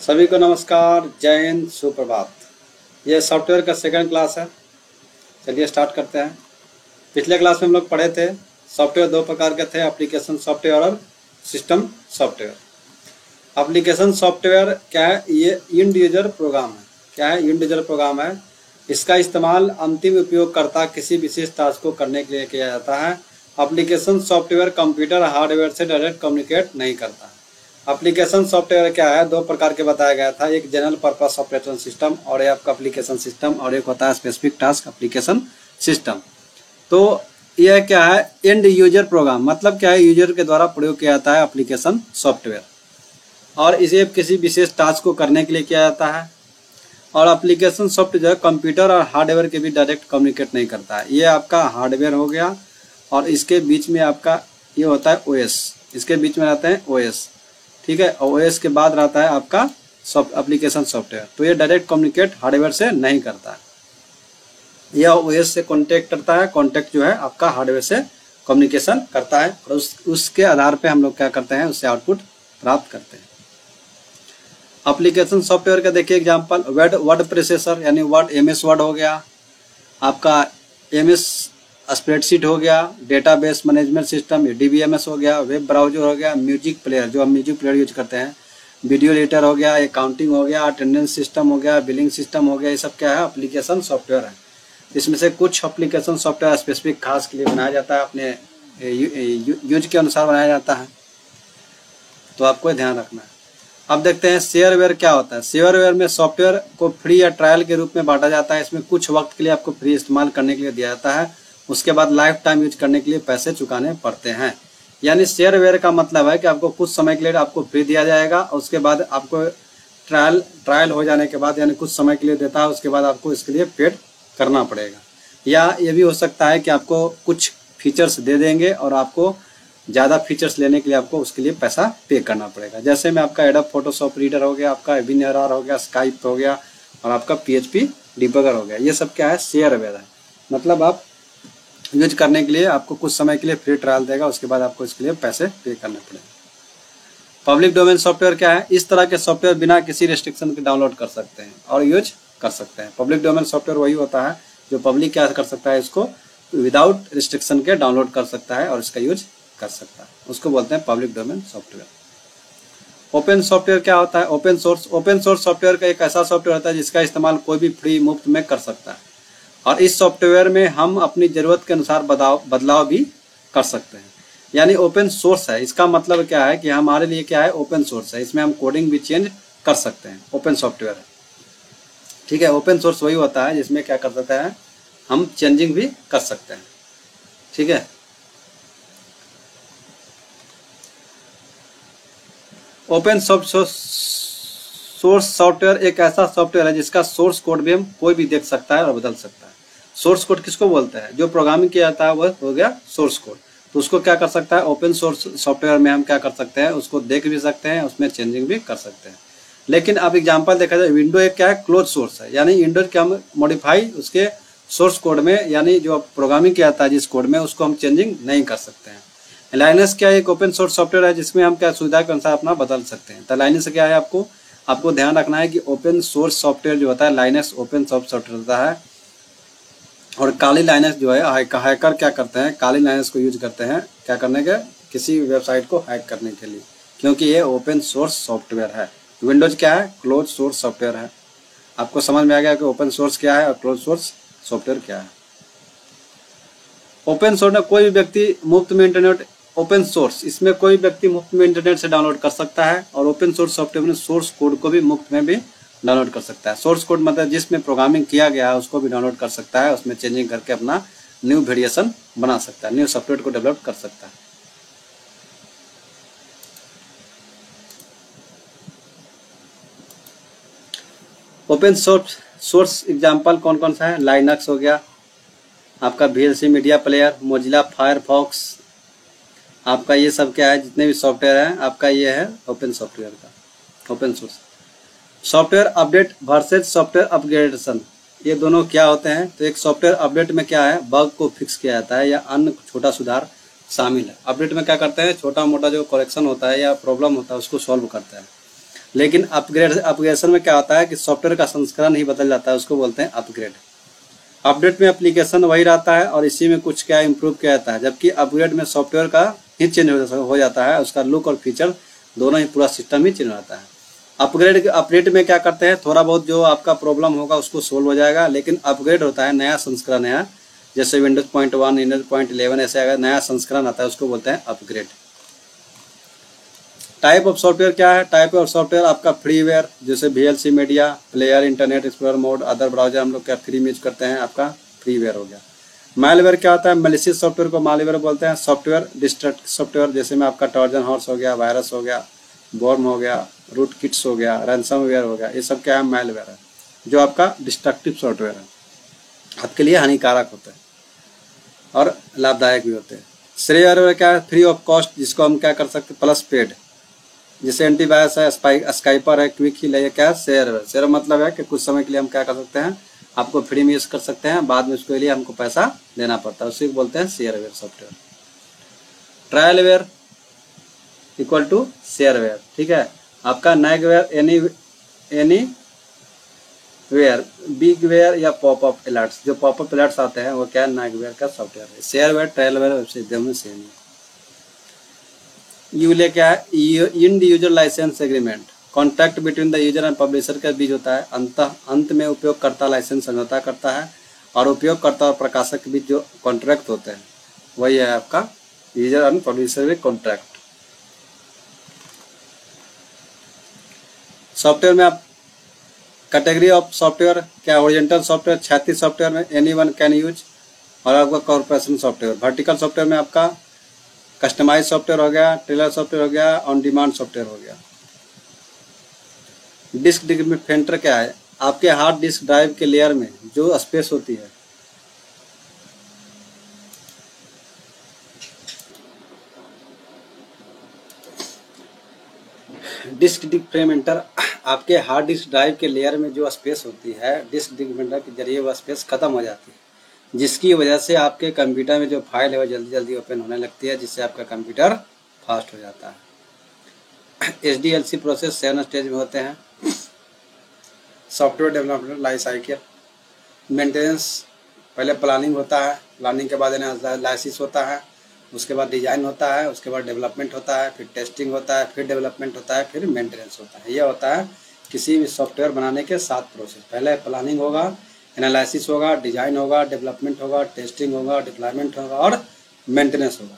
सभी को नमस्कार, जय हिंद, सुप्रभात। ये सॉफ्टवेयर का सेकंड क्लास है। चलिए स्टार्ट करते हैं। पिछले क्लास में हम लोग पढ़े थे सॉफ्टवेयर दो प्रकार के थे, एप्लीकेशन सॉफ्टवेयर और सिस्टम सॉफ्टवेयर। एप्लीकेशन सॉफ्टवेयर क्या है? ये इंड यूजर प्रोग्राम है। क्या है? इंड यूजर प्रोग्राम है। इसका इस्तेमाल अंतिम उपयोगकर्ता किसी विशेष टास्क को करने के लिए किया जाता है। एप्लीकेशन सॉफ्टवेयर कंप्यूटर हार्डवेयर से डायरेक्ट कम्युनिकेट नहीं करता। एप्लीकेशन सॉफ्टवेयर क्या है? दो प्रकार के बताया गया था, एक जनरल पर्पस ऑपरेटिंग सिस्टम और एक आपका एप्लीकेशन सिस्टम, और एक होता है स्पेसिफिक टास्क एप्लीकेशन सिस्टम। तो यह क्या है? एंड यूजर प्रोग्राम, मतलब क्या है? यूजर के द्वारा प्रयोग किया जाता है एप्लीकेशन सॉफ्टवेयर, और इसे किसी विशेष टास्क को करने के लिए किया जाता है। और एप्लीकेशन सॉफ्टवेयर कंप्यूटर और हार्डवेयर के भी डायरेक्ट कम्युनिकेट नहीं करता है। ये आपका हार्डवेयर हो गया, और इसके बीच में आपका ये होता है ओएस, इसके बीच में रहते हैं ओएस, ठीक है। और ओएस के बाद रहता है आपका एप्लीकेशन सॉफ्टवेयर। तो ये डायरेक्ट कम्युनिकेट हार्डवेयर से नहीं करता है, यह ओएस से कॉन्टेक्ट करता है। कॉन्टेक्ट जो है आपका हार्डवेयर से कम्युनिकेशन करता है, और उसके आधार पे हम लोग क्या करते हैं? उससे आउटपुट प्राप्त करते हैं। एप्लीकेशन सॉफ्टवेयर का देखिए एग्जांपल, वर्ड प्रोसेसर यानी वर्ड एमएस वर्ड हो गया, आपका एमएस स्प्रेडशीट हो गया, डेटाबेस मैनेजमेंट सिस्टम डीबीएमएस हो गया, वेब ब्राउजर हो गया, म्यूजिक प्लेयर जो हम म्यूजिक प्लेयर यूज करते हैं, वीडियो एडिटर हो गया, अकाउंटिंग हो गया, अटेंडेंस सिस्टम हो गया, बिलिंग सिस्टम हो गया। ये सब क्या है? एप्लीकेशन सॉफ्टवेयर है। इसमें से कुछ एप्लीकेशन सॉफ्टवेयर स्पेसिफिक खास के लिए बनाया जाता है, अपने यूज के अनुसार बनाया जाता है, तो आपको ध्यान रखना है। अब देखते हैं शेयरवेयर क्या होता है। शेयरवेयर में सॉफ्टवेयर को फ्री या ट्रायल के रूप में बांटा जाता है। इसमें कुछ वक्त के लिए आपको फ्री इस्तेमाल करने के लिए दिया जाता है, उसके बाद लाइफ टाइम यूज करने के लिए पैसे चुकाने पड़ते हैं। यानी शेयरवेयर का मतलब है कि आपको कुछ समय के लिए आपको फ्री दिया जाएगा, और उसके बाद आपको ट्रायल हो जाने के बाद, यानी कुछ समय के लिए देता है, उसके बाद आपको इसके लिए पेड करना पड़ेगा। या ये भी हो सकता है कि आपको कुछ फीचर्स दे देंगे और आपको ज़्यादा फीचर्स लेने के लिए आपको उसके लिए पैसा पे करना पड़ेगा। जैसे में आपका एडोब फोटोशॉप रीडर हो गया, आपका विनर हो गया, स्काइप हो गया, और आपका PHP डिबगर हो गया। ये सब क्या है? शेयरवेयर है। मतलब आप यूज करने के लिए आपको कुछ समय के लिए फ्री ट्रायल देगा, उसके बाद आपको इसके लिए पैसे पे करने पड़ेंगे। पब्लिक डोमेन सॉफ्टवेयर क्या है? इस तरह के सॉफ्टवेयर बिना किसी रिस्ट्रिक्शन के डाउनलोड कर सकते हैं और यूज कर सकते हैं। पब्लिक डोमेन सॉफ्टवेयर वही होता है जो पब्लिक क्या कर सकता है, इसको विदाउट रिस्ट्रिक्शन के डाउनलोड कर सकता है और इसका यूज कर सकता है, उसको बोलते हैं public domain software. Open software क्या होता है? ओपन सोर्स सॉफ्टवेयर का एक ऐसा सॉफ्टवेयर होता है जिसका इस्तेमाल कोई भी फ्री मुफ्त में कर सकता है, और इस सॉफ्टवेयर में हम अपनी ज़रूरत के अनुसार बदलाव भी कर सकते हैं। यानी ओपन सोर्स है, इसका मतलब क्या है कि हमारे लिए क्या है? ओपन सोर्स है, इसमें हम कोडिंग भी चेंज कर सकते हैं, ओपन सॉफ्टवेयर है, ठीक है। ओपन सोर्स वही होता है जिसमें क्या कर सकते हैं? हम चेंजिंग भी कर सकते हैं, ठीक है। ओपन सोर्स सॉफ्टवेयर एक ऐसा सॉफ्टवेयर है जिसका सोर्स कोड भी हम कोई भी देख सकता है और बदल सकता है। सोर्स कोड किसको बोलते हैं? जो प्रोग्रामिंग किया जाता है वह हो गया सोर्स कोड। तो उसको क्या कर सकता है? ओपन सोर्स सॉफ्टवेयर में हम क्या कर सकते हैं? उसको देख भी सकते हैं, उसमें चेंजिंग भी कर सकते हैं। लेकिन अब एग्जाम्पल देखा जाए, विंडो एक क्या है? क्लोज सोर्स है, यानी विंडो के हम मॉडिफाई उसके सोर्स कोड में, यानी जो प्रोग्रामिंग किया जाता है जिस कोड में, उसको हम चेंजिंग नहीं कर सकते हैं। लाइनस क्या एक ओपन सोर्स सॉफ्टवेयर है जिसमें हम क्या सुविधा के अनुसार अपना बदल सकते हैं। तो लाइनस क्या है? आपको ध्यान रखना है कि ओपन सोर्स सॉफ्टवेयर जो होता है लाइनस ओपन सोर्स सॉफ्टवेयर होता है, और काली लाइनस जो है हैकर क्या करते हैं? काली लाइनस को यूज करते हैं क्या करने के? किसी वेबसाइट को हैक करने के लिए, क्योंकि ये ओपन सोर्स सॉफ्टवेयर है। विंडोज क्या है? क्लोज सोर्स सॉफ्टवेयर है। आपको समझ में आ गया कि ओपन सोर्स क्या है और क्लोज सोर्स सॉफ्टवेयर क्या है। ओपन सोर्स में कोई भी व्यक्ति मुफ्त में इंटरनेट, ओपन सोर्स इसमें कोई व्यक्ति मुफ्त में इंटरनेट से डाउनलोड कर सकता है, और ओपन सोर्स सॉफ्टवेयर में सोर्स कोड को भी मुफ्त में भी डाउनलोड कर सकता है। सोर्स कोड मतलब जिसमें प्रोग्रामिंग किया गया है उसको भी डाउनलोड कर सकता है, उसमें चेंजिंग करके अपना न्यू वेरिएशन बना सकता है, न्यू सॉफ्टवेयर को डेवलप कर सकता है। ओपन सोर्स एग्जाम्पल कौन कौन सा है? लाइनक्स हो गया, आपका VLC media player, Mozilla Firefox, आपका ये सब क्या है? जितने भी सॉफ्टवेयर हैं आपका ये है ओपन सॉफ्टवेयर का open source. Software update versus software upgradation, ये दोनों क्या होते हैं? तो एक सॉफ्टवेयर अपडेट में क्या है? बग को फिक्स किया जाता है या अन्य छोटा सुधार शामिल है। अपडेट में क्या करते हैं? छोटा मोटा जो करेक्शन होता है या प्रॉब्लम होता है उसको सॉल्व करता है। लेकिन अपग्रेडेशन में क्या होता है कि सॉफ्टवेयर का संस्करण ही बदल जाता है, उसको बोलते हैं अपग्रेड। अपडेट में एप्लीकेशन वही रहता है और इसी में कुछ क्या इम्प्रूव किया जाता है, जबकि अपग्रेड में सॉफ्टवेयर का ही चेंज हो जाता है, उसका लुक और फीचर दोनों ही, पूरा सिस्टम ही चेंज हो जाता है। अपडेट में क्या करते हैं, थोड़ा बहुत जो आपका प्रॉब्लम होगा उसको सोल्व हो जाएगा, लेकिन अपग्रेड होता है नया संस्करण है, जैसे विंडोज पॉइंट 1 विंडोज पॉइंट 11 ऐसे अगर नया संस्करण आता है उसको बोलते हैं अपग्रेड। टाइप ऑफ सॉफ्टवेयर क्या है, टाइप ऑफ सॉफ्टवेयर आपका फ्रीवेयर, जैसे VLC media player, internet explorer mode, other browser हम लोग क्या फ्री में यूज करते हैं, आपका फ्रीवेयर हो गया। मालवेयर क्या होता है, मैलिशियस सॉफ्टवेयर को मालवेयर बोलते हैं। सॉफ्टवेयर डिस्ट्रक्ट सॉफ्टवेयर, जैसे में आपका ट्रोजन हॉर्स हो गया, वायरस हो गया, वॉर्म हो गया, रूट किट्स हो गया, रैंसमवेयर हो गया, ये सब क्या है, मालवेयर है, जो आपका डिस्ट्रक्टिव सॉफ्टवेयर है, आपके लिए हानिकारक होता है और लाभदायक भी होते हैं। श्रेयरवेयर क्या है, फ्री ऑफ कॉस्ट, जिसको हम क्या कर सकते हैं प्लस पेड, जैसे एंटीवायरस है, स्काइपर है, क्विक हील है, ये क्या है शेयरवेयर। शेयर मतलब है कि कुछ समय के लिए हम क्या कर सकते हैं, आपको फ्री में यूज कर सकते हैं, बाद में उसके लिए हमको पैसा देना पड़ता है, उसी को बोलते हैं shareware software. Trialware equal to shareware, ठीक है। आपका nagware, any ware, big ware या पॉपअप अलर्ट्स, जो पॉपअप अलर्ट्स आते हैं वो क्या है, नैगवेयर का सॉफ्टवेयर है। शेयरवेयर ट्रायलवेयर वेबसाइट दोनों सेम है। यूले क्या है, end user licence agreement, contract between the user and publisher के बीच होता है। अंत में उपयोगकर्ता लाइसेंस समझौता करता है और उपयोगकर्ता और प्रकाशक के बीच जो कॉन्ट्रैक्ट होते हैं वही है आपका यूजर एंड पब्लिशर में कॉन्ट्रैक्ट। सॉफ्टवेयर में आप कैटेगरी ऑफ सॉफ्टवेयर क्या, ओरिजेंटल सॉफ्टवेयर, क्षैतिज सॉफ्टवेयर में एनीवन कैन यूज, और आपका कॉर्पोरेशन सॉफ्टवेयर। वर्टिकल सॉफ्टवेयर में आपका कस्टमाइज सॉफ्टवेयर हो गया, टेलर सॉफ्टवेयर हो गया, ऑन डिमांड सॉफ्टवेयर हो गया। डिस्क डिफेंडर क्या है, आपके हार्ड डिस्क ड्राइव के लेयर में जो स्पेस होती है, डिस्क डिफेंडर आपके हार्ड डिस्क ड्राइव के लेयर में जो स्पेस होती है, डिस्क डिफेंडर के जरिए वह स्पेस खत्म हो जाती है, जिसकी वजह से आपके कंप्यूटर में जो फाइल है वो जल्दी जल्दी ओपन होने लगती है, जिससे आपका कंप्यूटर फास्ट हो जाता है। SDLC प्रोसेस 7 स्टेज में होते हैं। Software development life cycle, maintenance, पहले प्लानिंग होता है, प्लानिंग के बाद एनालिसिस होता है, उसके बाद डिजाइन होता है, उसके बाद डेवलपमेंट होता है, फिर टेस्टिंग होता है, फिर डेवलपमेंट होता है, फिर मेंटेनेंस होता है। ये होता है किसी भी सॉफ्टवेयर बनाने के 7 प्रोसेस। पहले प्लानिंग होगा, एनालिसिस होगा, डिजाइन होगा, डेवलपमेंट होगा, टेस्टिंग होगा, डिप्लॉयमेंट होगा और मेंटेनेंस होगा।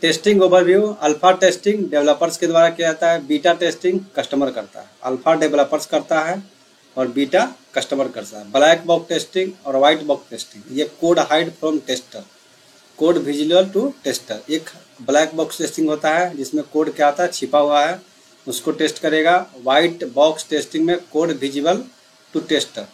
Testing overview, alpha testing developers के द्वारा किया जाता है, बीटा टेस्टिंग कस्टमर करता है, अल्फा डेवलपर्स करता है और बीटा कस्टमर करता है। ब्लैक बॉक्स टेस्टिंग और व्हाइट बॉक्स टेस्टिंग, ये code hide from tester, code visual to tester. एक ब्लैक बॉक्स टेस्टिंग होता है जिसमें कोड क्या आता है, छिपा हुआ है, उसको टेस्ट करेगा। व्हाइट बॉक्स टेस्टिंग में code visual to tester.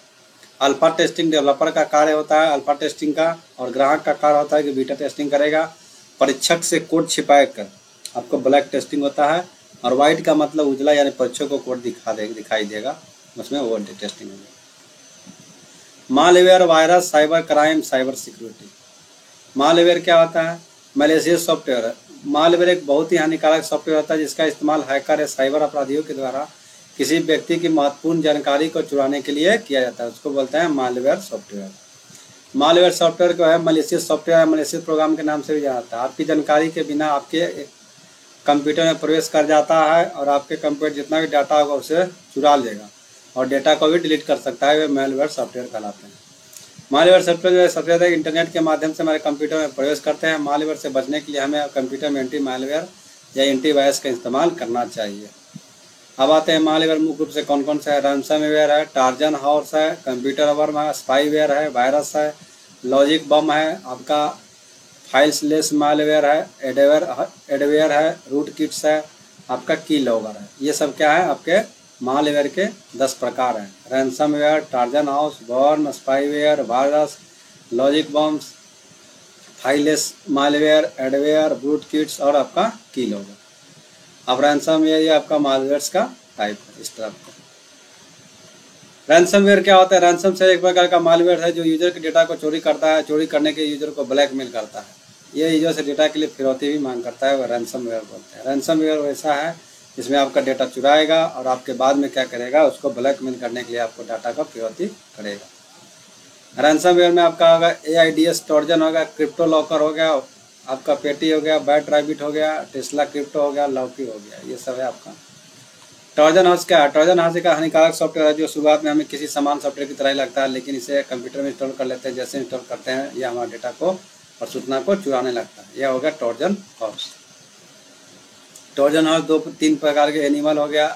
Alpha testing developer का कार्य होता है अल्फा टेस्टिंग का, और ग्राहक का कार्य होता है कि बीटा टेस्टिंग करेगा। परीक्षक से कोड छिपा कर आपको ब्लैक टेस्टिंग होता है, और व्हाइट का मतलब उजला, यानी परीक्षक को कोड दिखाई देगा, उसमें वो टेस्टिंग होगी। Malware, virus, cyber crime, cyber security. Malware क्या होता है, मैलिशियस सॉफ्टवेयर है। मालवेयर एक बहुत ही हानिकारक सॉफ्टवेयर होता है जिसका इस्तेमाल हैकर या साइबर अपराधियों के द्वारा किसी व्यक्ति की महत्वपूर्ण जानकारी को चुराने के लिए किया जाता है, उसको बोलते हैं मालवेयर सॉफ्टवेयर। मालवेयर सॉफ्टवेयर को है मैलिशियस सॉफ्टवेयर, मैलिशियस प्रोग्राम के नाम से भी जाना जाता है। आपकी जानकारी के बिना आपके कंप्यूटर में प्रवेश कर जाता है और आपके कंप्यूटर जितना भी डाटा होगा उसे चुरा लेगा और डेटा को भी डिलीट कर सकता है, वे मालवेयर सॉफ्टवेयर कहलाते हैं। मालवेयर सॉफ्टवेयर जो है सबसे ज़्यादा इंटरनेट के माध्यम से हमारे कंप्यूटर में प्रवेश करते हैं। मालवेयर से बचने के लिए हमें कंप्यूटर में एंटी मालवेयर या एंटीवायरस का इस्तेमाल करना चाहिए। अब आते हैं मालवेयर मुख्य रूप से कौन कौन सा है। रैंसमवेयर है, ट्रोजन हॉर्स है, कंप्यूटर वर्म है, स्पाईवेयर है, वायरस है, लॉजिक बम है, आपका फाइल्सलेस मालवेयर है, एडवेयर है, रूट किट्स है, आपका की लॉगर है। ये सब क्या है, आपके मालवेयर के 10 प्रकार हैं। Ransomware, Trojan horse, worm, spyware, virus, logic bombs, fileless malware, adware, root kits और आपका की लॉगर। अब रैंसमवेयर ये आपका मालवेयर्स का टाइप है इस तरह का। रैंसमवेयर क्या होता है? रैंसम से एक प्रकार का मालवेयर है जो यूजर के डेटा को चोरी करता है, चोरी करने के यूजर को ब्लैकमेल करता है। ये यूजर से डेटा के लिए फिरौती भी मांग करता है, वह रैंसमवेयर बोलते हैं। रैंसमवेयर वैसा है जिसमें आपका डेटा चुराएगा और आपके बाद में क्या करेगा, उसको ब्लैकमेल करने के लिए आपको डाटा का फिरौती करेगा। रैंसमवेयर में आपका होगा AIDS ट्रोजन होगा, क्रिप्टो लॉकर हो गया, आपका पेटी हो गया, बैट रैबिट हो गया, टेस्ला क्रिप्टो हो गया, लॉकी हो गया, ये सब है आपका। ट्रोजन हॉर्स क्या है? ट्रोजन हॉर्स का हानिकारक सॉफ्टवेयर है जो शुरुआत में हमें किसी समान सॉफ्टवेयर की तरह ही लगता है, लेकिन इसे कंप्यूटर में इंस्टॉल कर लेते हैं। जैसे इंस्टॉल करते हैं ये हमारे डेटा को और सूचना को चुराने लगता है। यह हो गया ट्रोजन हॉर्स। ट्रोजन हॉर्स 2-3 प्रकार के एनिमल हो गया,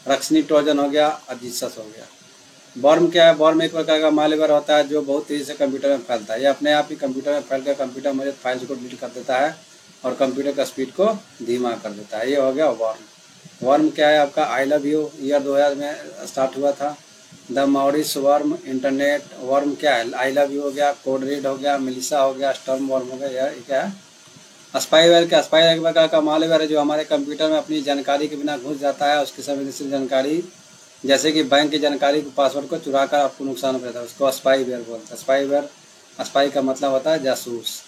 रक्सनी ट्रोजन हो गया और जीसस हो गया। वर्म क्या है? वर्म एक प्रकार का मालवेयर होता है जो बहुत तेजी से कंप्यूटर में फैलता है। ये अपने आप ही कंप्यूटर में फैल कर कंप्यूटर मौजूद फाइल्स को डिलीट कर देता है और कंप्यूटर का स्पीड को धीमा कर देता है। ये हो गया वर्म। वर्म क्या है आपका? आई लव यू ईयर 2000 में स्टार्ट हुआ था। The Morris worm, internet worm क्या है? आई लव यू हो गया, कोड रेड हो गया, मिलिसा हो गया, स्टॉर्म वर्म हो गया। यह क्या है? स्पाईवेयर क्या? स्पाईवेयर एक प्रकार का मालवेयर है जो हमारे कंप्यूटर में अपनी जानकारी के बिना घुस जाता है। उसकी संवेदनशील जानकारी जैसे कि बैंक की जानकारी को, पासवर्ड को चुरा कर आपको नुकसान पहुंचाता है, उसको स्पाईवेयर बोलते हैं। स्पाईवेयर, स्पाई का मतलब होता है जासूस।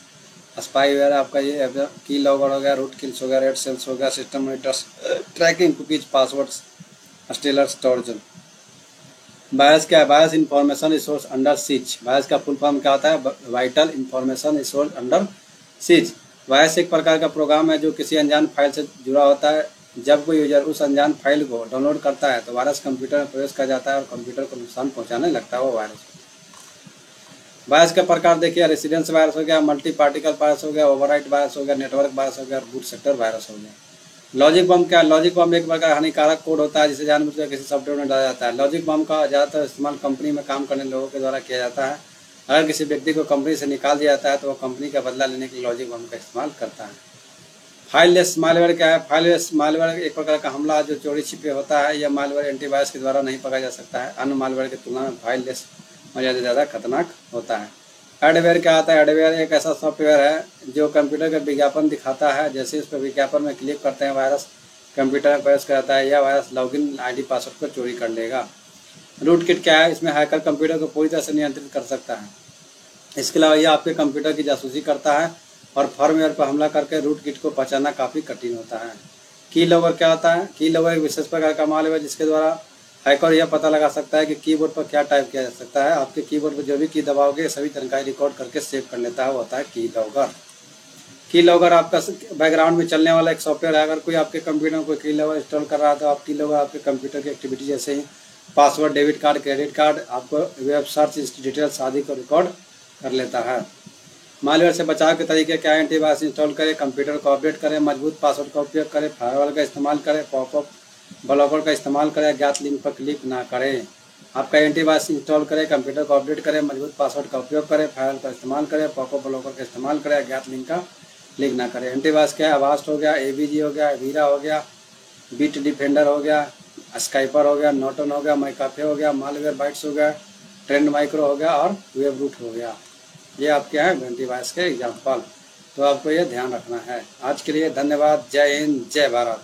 स्पाईवेयर आपका ये की लॉगर हो गया, रूट किल्स हो गया, रेड सेल्स हो गया, system monitors, tracking cookies, passwords, stealer Trojan. Virus क्या है? Virus information resource under siege. Virus का फुल फॉर्म क्या होता है? Vital information resource under siege. Virus एक प्रकार का प्रोग्राम है जो किसी अनजान फाइल से जुड़ा होता है। जब कोई यूजर उस अनजान फाइल को डाउनलोड करता है तो वायरस कंप्यूटर में प्रवेश कर जाता है और कंप्यूटर को नुकसान पहुंचाने लगता है वो वायरस। वायरस का प्रकार देखिए, रेसिडेंस वायरस हो गया, मल्टी पार्टिकल वायरस हो गया, ओवरराइट वायरस हो गया, नेटवर्क वायरस हो गया, बूट सेक्टर वायरस हो गया। लॉजिक बम क्या? लॉजिक बम एक प्रकार हानिकारक कोड होता है जिसे जानबूझकर किसी सॉफ्टवेयर में डाला जाता है। लॉजिक बम का ज़्यादातर इस्तेमाल कंपनी में काम करने लोगों के द्वारा किया जाता है। अगर किसी व्यक्ति को कंपनी से निकाल दिया जाता है तो वह कंपनी का बदला लेने के लिए लॉजिक बम का इस्तेमाल करता है। फाइललेस मालवेयर क्या है? फाइललेस मालवेयर एक प्रकार का हमला जो चोरी छिपे होता है। यह मालवेयर एंटीवायरस के द्वारा नहीं पकड़ा जा सकता है। अन्य मालवेयर की तुलना में फाइललेस ज़्यादा खतरनाक होता है। एडवेयर क्या आता है? एडवेयर एक ऐसा सॉफ्टवेयर है जो कंप्यूटर का विज्ञापन दिखाता है। जैसे उस पर विज्ञापन में क्लिक करते हैं वायरस कंप्यूटर में प्रवेश करता है। यह वायरस लॉगिन आईडी पासवर्ड को चोरी कर लेगा। रूट किट क्या है? इसमें हैकर कंप्यूटर को पूरी तरह से नियंत्रित कर सकता है। इसके अलावा यह आपके कंप्यूटर की जासूसी करता है और फर्मवेयर पर हमला करके रूट किट को पहचानना काफ़ी कठिन होता है। की लॉगर क्या होता है? की लॉगर एक विशेष प्रकार का मालवेयर जिसके द्वारा हैकर यह पता लगा सकता है कि कीबोर्ड पर क्या टाइप किया जा सकता है। आपके कीबोर्ड पर जो भी की दबाओगे सभी जानकारी रिकॉर्ड करके सेव कर लेता है, वो होता है की लॉगर। की लॉगर आपका बैकग्राउंड में चलने वाला एक सॉफ्टवेयर है। अगर कोई आपके कंप्यूटर में कोई की लॉगर इंस्टॉल कर रहा है तो आप की लॉगर आपके कंप्यूटर की एक्टिविटी जैसे ही password, debit card, credit card, आपको वेब सर्च डिटेल्स आदि को रिकॉर्ड कर लेता है। मालवेयर से बचाव के तरीके क्या है? एंटीवायरस इंस्टॉल करें, कंप्यूटर को अपडेट करें, मजबूत पासवर्ड का उपयोग करें, फायरवॉल का इस्तेमाल करें, पॉपअप ब्लॉकर का इस्तेमाल करें, ज्ञात लिंक पर क्लिक ना करें। आपका एंटीवायरस इंस्टॉल करें, कंप्यूटर को अपडेट करें, मजबूत पासवर्ड का उपयोग करें, फायरवॉल का इस्तेमाल करें, पॉपअप ब्लॉकर का इस्तेमाल करें, ज्ञात लिंक का क्लिक ना करें। एंटीवायरस क्या है? अवास्ट हो गया, AVG हो गया, वीरा हो गया, बीट डिफेंडर हो गया, स्काइपर हो गया, नॉर्टन हो गया, मैकाफे हो गया, मालवेयर बाइट्स हो गया, ट्रेंड माइक्रो हो गया और वेब रूट हो गया। ये आपके हैं एंटीवायरस के एग्जाम्पल, तो आपको ये ध्यान रखना है। आज के लिए धन्यवाद। जय हिंद, जय भारत।